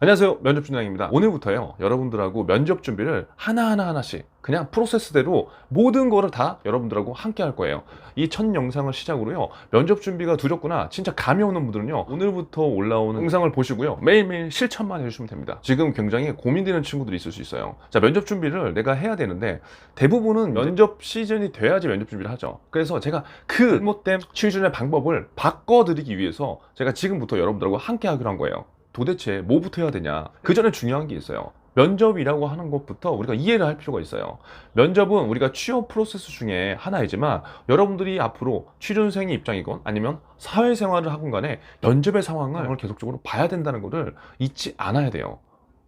안녕하세요, 면접준영입니다. 오늘부터요, 여러분들하고 면접 준비를 하나씩 그냥 프로세스대로 모든 거를 다 여러분들하고 함께 할 거예요. 이 첫 영상을 시작으로요, 면접 준비가 두렵구나 진짜 감이 오는 분들은요, 오늘부터 올라오는 영상을 보시고요, 매일매일 실천만 해주시면 됩니다. 지금 굉장히 고민되는 친구들이 있을 수 있어요. 자, 면접 준비를 내가 해야 되는데 대부분은 면접 시즌이 돼야지 면접 준비를 하죠. 그래서 제가 그 잘못된 취준의 방법을 바꿔드리기 위해서 제가 지금부터 여러분들하고 함께 하기로 한 거예요. 도대체 뭐부터 해야 되냐? 그 전에 중요한 게 있어요. 면접이라고 하는 것부터 우리가 이해를 할 필요가 있어요. 면접은 우리가 취업 프로세스 중에 하나이지만 여러분들이 앞으로 취준생의 입장이건 아니면 사회생활을 하건 간에 면접의 상황을 계속적으로 봐야 된다는 것을 잊지 않아야 돼요.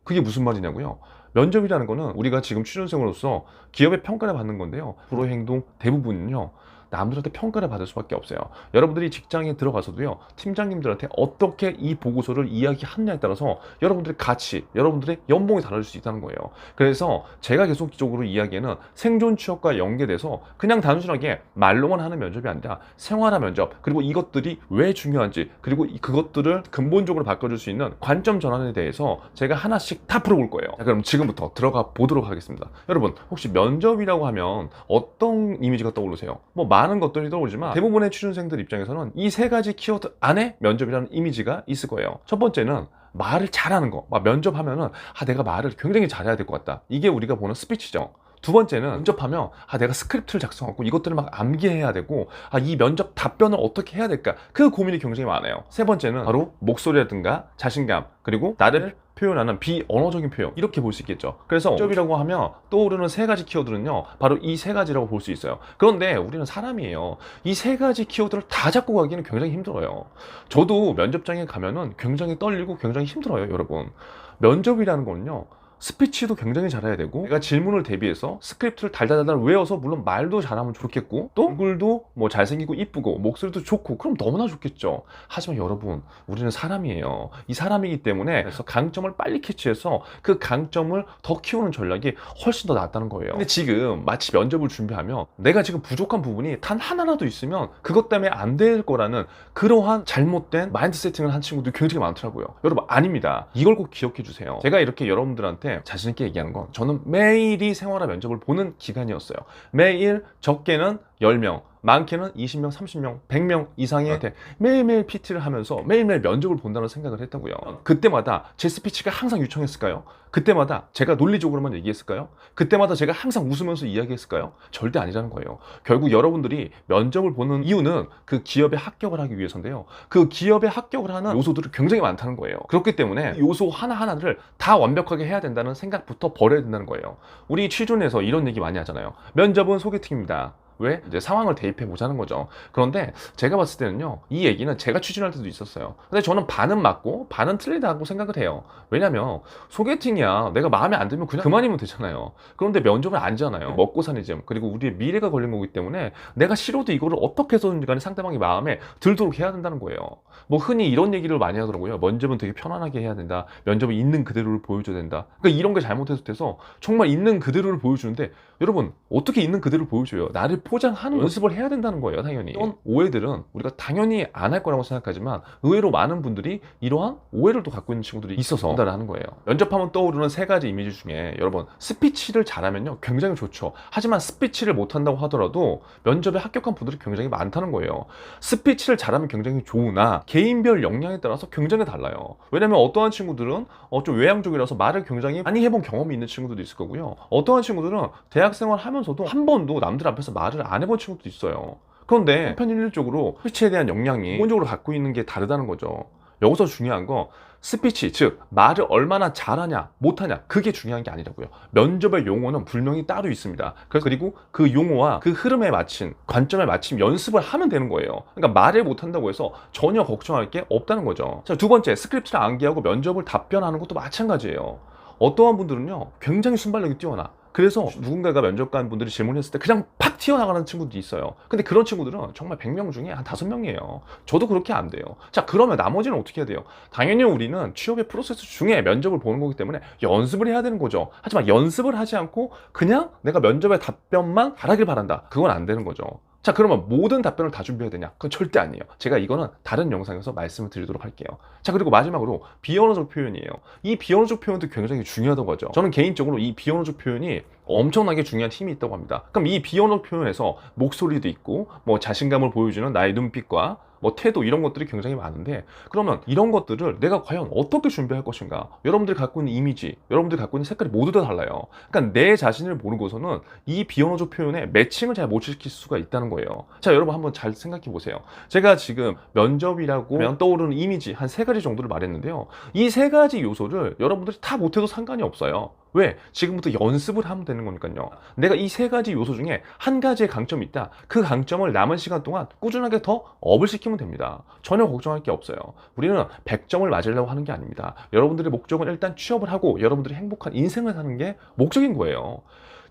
그게 무슨 말이냐고요? 면접이라는 거는 우리가 지금 취준생으로서 기업의 평가를 받는 건데요. 프로 행동 대부분은요, 남들한테 평가를 받을 수밖에 없어요. 여러분들이 직장에 들어가서도요, 팀장님들한테 어떻게 이 보고서를 이야기하느냐에 따라서 여러분들의 가치, 여러분들의 연봉이 달라질 수 있다는 거예요. 그래서 제가 계속적으로 이야기하는 생존 취업과 연계돼서 그냥 단순하게 말로만 하는 면접이 아니라 생활화 면접, 그리고 이것들이 왜 중요한지, 그리고 그것들을 근본적으로 바꿔줄 수 있는 관점 전환에 대해서 제가 하나씩 다 풀어볼 거예요. 자, 그럼 지금부터 들어가 보도록 하겠습니다. 여러분, 혹시 면접이라고 하면 어떤 이미지가 떠오르세요? 뭐 많은 것들이 떠오르지만 대부분의 취준생들 입장에서는 이 세 가지 키워드 안에 면접이라는 이미지가 있을 거예요. 첫 번째는 말을 잘하는 거. 막 면접하면은 내가 말을 굉장히 잘해야 될 것 같다. 이게 우리가 보는 스피치죠. 두 번째는 면접하면 내가 스크립트를 작성하고 이것들을 막 암기해야 되고 이 면접 답변을 어떻게 해야 될까, 그 고민이 굉장히 많아요. 세 번째는 바로 목소리라든가 자신감, 그리고 나를 표현하는 비언어적인 표현, 이렇게 볼 수 있겠죠. 그래서 면접이라고 하면 떠오르는 세 가지 키워드는요, 바로 이 세 가지라고 볼 수 있어요. 그런데 우리는 사람이에요. 이 세 가지 키워드를 다 잡고 가기는 굉장히 힘들어요. 저도 면접장에 가면은 굉장히 떨리고 굉장히 힘들어요, 여러분. 면접이라는 거는요, 스피치도 굉장히 잘해야 되고, 내가 질문을 대비해서 스크립트를 달달달달 외워서, 물론 말도 잘하면 좋겠고, 또 얼굴도 뭐 잘생기고 이쁘고 목소리도 좋고 그럼 너무나 좋겠죠. 하지만 여러분, 우리는 사람이에요. 이 사람이기 때문에 그래서 강점을 빨리 캐치해서 그 강점을 더 키우는 전략이 훨씬 더 낫다는 거예요. 근데 지금 마치 면접을 준비하면 내가 지금 부족한 부분이 단 하나라도 있으면 그것 때문에 안 될 거라는 그러한 잘못된 마인드 세팅을 한 친구들이 굉장히 많더라고요. 여러분, 아닙니다. 이걸 꼭 기억해 주세요. 제가 이렇게 여러분들한테 자신있게 얘기하는 건, 저는 매일이 생활화 면접을 보는 기간이었어요. 매일 적게는 10명, 많게는 20명, 30명, 100명 이상의 매일매일 PT를 하면서 매일매일 면접을 본다는 생각을 했다고요. 그때마다 제 스피치가 항상 유창했을까요? 그때마다 제가 논리적으로만 얘기했을까요? 그때마다 제가 항상 웃으면서 이야기했을까요? 절대 아니라는 거예요. 결국 여러분들이 면접을 보는 이유는 그 기업에 합격을 하기 위해서인데요, 그 기업에 합격을 하는 요소들이 굉장히 많다는 거예요. 그렇기 때문에 요소 하나하나를 다 완벽하게 해야 된다는 생각부터 버려야 된다는 거예요. 우리 취준에서 이런 얘기 많이 하잖아요. 면접은 소개팅입니다. 왜? 이제 상황을 대입해 보자는 거죠. 그런데 제가 봤을 때는요, 이 얘기는 제가 추진할 때도 있었어요. 근데 저는 반은 맞고 반은 틀리다고 생각을 해요. 왜냐면 소개팅이야, 내가 마음에 안 들면 그냥 그만이면 되잖아요. 그런데 면접은 아니잖아요. 먹고 사니즘, 그리고 우리의 미래가 걸린 거기 때문에 내가 싫어도 이거를 어떻게 해서든지 간에 상대방이 마음에 들도록 해야 된다는 거예요. 뭐 흔히 이런 얘기를 많이 하더라고요. 면접은 되게 편안하게 해야 된다. 면접은 있는 그대로를 보여줘야 된다. 그러니까 이런 게 잘못해서 정말 있는 그대로를 보여주는데, 여러분, 어떻게 있는 그대로를 보여줘요? 나를 포장하는 연습을 해야 된다는 거예요, 당연히. 이런 오해들은 우리가 당연히 안 할 거라고 생각하지만 의외로 많은 분들이 이러한 오해를 또 갖고 있는 친구들이 있어서 전달을 하는 거예요. 면접하면 떠오르는 세 가지 이미지 중에, 여러분, 스피치를 잘하면요 굉장히 좋죠. 하지만 스피치를 못한다고 하더라도 면접에 합격한 분들이 굉장히 많다는 거예요. 스피치를 잘하면 굉장히 좋으나 개인별 역량에 따라서 굉장히 달라요. 왜냐면 어떠한 친구들은 좀 외향적이라서 말을 굉장히 많이 해본 경험이 있는 친구들도 있을 거고요, 어떠한 친구들은 대학생활 하면서도 한 번도 남들 앞에서 말을 안 해본 친구도 있어요. 그런데 한편일률적으로 스피치에 대한 역량이 기본적으로 갖고 있는 게 다르다는 거죠. 여기서 중요한 거, 스피치, 즉 말을 얼마나 잘하냐 못하냐, 그게 중요한 게 아니라고요. 면접의 용어는 분명히 따로 있습니다. 그리고 그 용어와 그 흐름에 맞춘, 관점에 맞춘 연습을 하면 되는 거예요. 그러니까 말을 못한다고 해서 전혀 걱정할 게 없다는 거죠. 자, 두 번째, 스크립트를 암기하고 면접을 답변하는 것도 마찬가지예요. 어떠한 분들은요 굉장히 순발력이 뛰어나. 그래서 누군가가 면접관 분들이 질문했을 때 그냥 팍 튀어나가는 친구들이 있어요. 근데 그런 친구들은 정말 100명 중에 한 5명이에요. 저도 그렇게 안 돼요. 자, 그러면 나머지는 어떻게 해야 돼요? 당연히 우리는 취업의 프로세스 중에 면접을 보는 거기 때문에 연습을 해야 되는 거죠. 하지만 연습을 하지 않고 그냥 내가 면접의 답변만 잘하길 바란다, 그건 안 되는 거죠. 자, 그러면 모든 답변을 다 준비해야 되냐? 그건 절대 아니에요. 제가 이거는 다른 영상에서 말씀을 드리도록 할게요. 자, 그리고 마지막으로 비언어적 표현이에요. 이 비언어적 표현도 굉장히 중요하다고 하죠. 저는 개인적으로 이 비언어적 표현이 엄청나게 중요한 힘이 있다고 합니다. 그럼 이 비언어적 표현에서 목소리도 있고, 뭐 자신감을 보여주는 나의 눈빛과 뭐 태도 이런 것들이 굉장히 많은데, 그러면 이런 것들을 내가 과연 어떻게 준비할 것인가? 여러분들이 갖고 있는 이미지, 여러분들이 갖고 있는 색깔이 모두 다 달라요. 그러니까 내 자신을 모르고서는 이 비언어적 표현에 매칭을 잘 못 시킬 수가 있다는 거예요. 자, 여러분 한번 잘 생각해 보세요. 제가 지금 면접이라고 하면 떠오르는 이미지 한 3가지 정도를 말했는데요. 이 3가지 요소를 여러분들이 다 못해도 상관이 없어요. 왜? 지금부터 연습을 하면 되는 거니까요. 내가 이 3가지 요소 중에 한 가지의 강점이 있다. 그 강점을 남은 시간 동안 꾸준하게 더 업을 시키면 됩니다. 전혀 걱정할 게 없어요. 우리는 100점을 맞으려고 하는 게 아닙니다. 여러분들의 목적은 일단 취업을 하고 여러분들이 행복한 인생을 사는 게 목적인 거예요.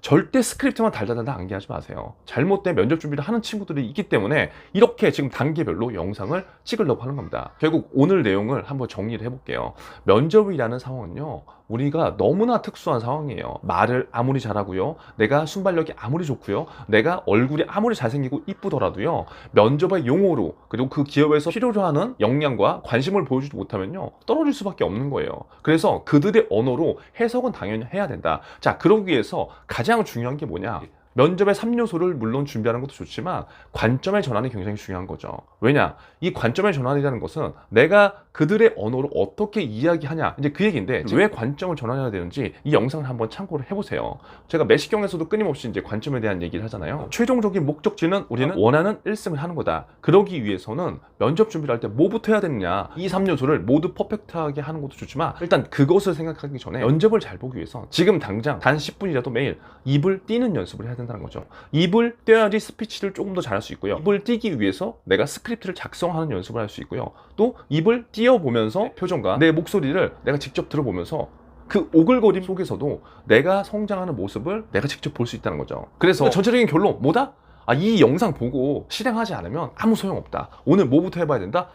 절대 스크립트만 달달달달 암기하지 마세요. 잘못된 면접 준비를 하는 친구들이 있기 때문에 이렇게 지금 단계별로 영상을 찍으려고 하는 겁니다. 결국 오늘 내용을 한번 정리를 해볼게요. 면접이라는 상황은요, 우리가 너무나 특수한 상황이에요. 말을 아무리 잘하고요, 내가 순발력이 아무리 좋고요, 내가 얼굴이 아무리 잘생기고 이쁘더라도요, 면접의 용어로 그리고 그 기업에서 필요로 하는 역량과 관심을 보여주지 못하면요, 떨어질 수밖에 없는 거예요. 그래서 그들의 언어로 해석은 당연히 해야 된다. 자, 그러기 위해서 가장 중요한 게 뭐냐? 면접의 3요소를 물론 준비하는 것도 좋지만 관점의 전환이 굉장히 중요한 거죠. 왜냐? 이 관점의 전환이라는 것은 내가 그들의 언어로 어떻게 이야기하냐, 이제 그 얘기인데, 왜 관점을 전환해야 되는지 이 영상을 한번 참고를 해보세요. 제가 매식경에서도 끊임없이 이제 관점에 대한 얘기를 하잖아요. 최종적인 목적지는 우리는 원하는 1승을 하는 거다. 그러기 위해서는 면접 준비를 할 때 뭐부터 해야 되느냐, 이 3요소를 모두 퍼펙트하게 하는 것도 좋지만 일단 그것을 생각하기 전에 면접을 잘 보기 위해서 지금 당장 단 10분이라도 매일 입을 띄는 연습을 해야 된다는 거죠. 입을 떼야지 스피치를 조금 더 잘할 수 있고요, 입을 띄기 위해서 내가 스크립트를 작성하는 연습을 할 수 있고요, 또 입을 띄어보면서 표정과 내 목소리를 내가 직접 들어보면서 그 오글거림 속에서도 내가 성장하는 모습을 내가 직접 볼 수 있다는 거죠. 그래서 전체적인 결론 뭐다? 이 영상 보고 실행하지 않으면 아무 소용없다. 오늘 뭐부터 해봐야 된다?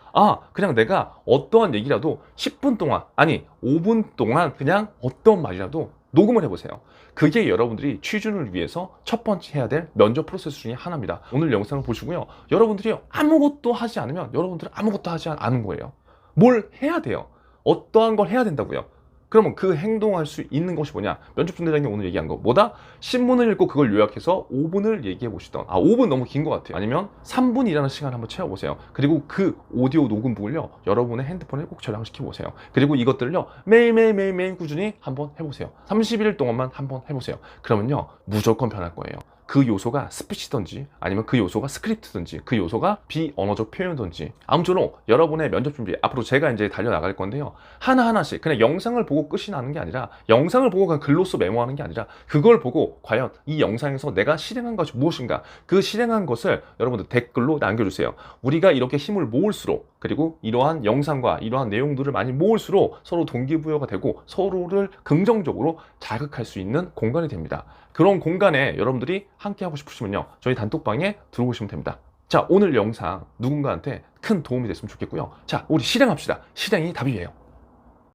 그냥 내가 어떠한 얘기라도 10분 동안, 아니 5분 동안 그냥 어떤 말이라도 녹음을 해보세요. 그게 여러분들이 취준을 위해서 첫 번째 해야 될 면접 프로세스 중에 하나입니다. 오늘 영상을 보시고요, 여러분들이 아무것도 하지 않으면 여러분들은 아무것도 하지 않은 거예요. 뭘 해야 돼요. 어떠한 걸 해야 된다고요. 그러면 그 행동할 수 있는 것이 뭐냐? 면접 준비장이 오늘 얘기한 거 뭐다? 신문을 읽고 그걸 요약해서 5분을 얘기해 보시던, 5분 너무 긴 것 같아요. 아니면 3분이라는 시간을 한번 채워보세요. 그리고 그 오디오 녹음북을요, 여러분의 핸드폰에 꼭 저장시켜 보세요. 그리고 이것들을요, 매일매일 꾸준히 한번 해보세요. 30일 동안만 한번 해보세요. 그러면요, 무조건 변할 거예요. 그 요소가 스피치든지 아니면 그 요소가 스크립트든지 그 요소가 비언어적 표현든지, 아무쪼록 여러분의 면접 준비 앞으로 제가 이제 달려나갈 건데요, 하나하나씩 그냥 영상을 보고 끝이 나는 게 아니라, 영상을 보고 그냥 글로써 메모하는 게 아니라, 그걸 보고 과연 이 영상에서 내가 실행한 것이 무엇인가, 그 실행한 것을 여러분들 댓글로 남겨주세요. 우리가 이렇게 힘을 모을수록, 그리고 이러한 영상과 이러한 내용들을 많이 모을수록 서로 동기부여가 되고 서로를 긍정적으로 자극할 수 있는 공간이 됩니다. 그런 공간에 여러분들이 함께 하고 싶으시면요, 저희 단톡방에 들어오시면 됩니다. 자, 오늘 영상 누군가한테 큰 도움이 됐으면 좋겠고요. 자, 우리 실행합시다. 실행이 답이에요.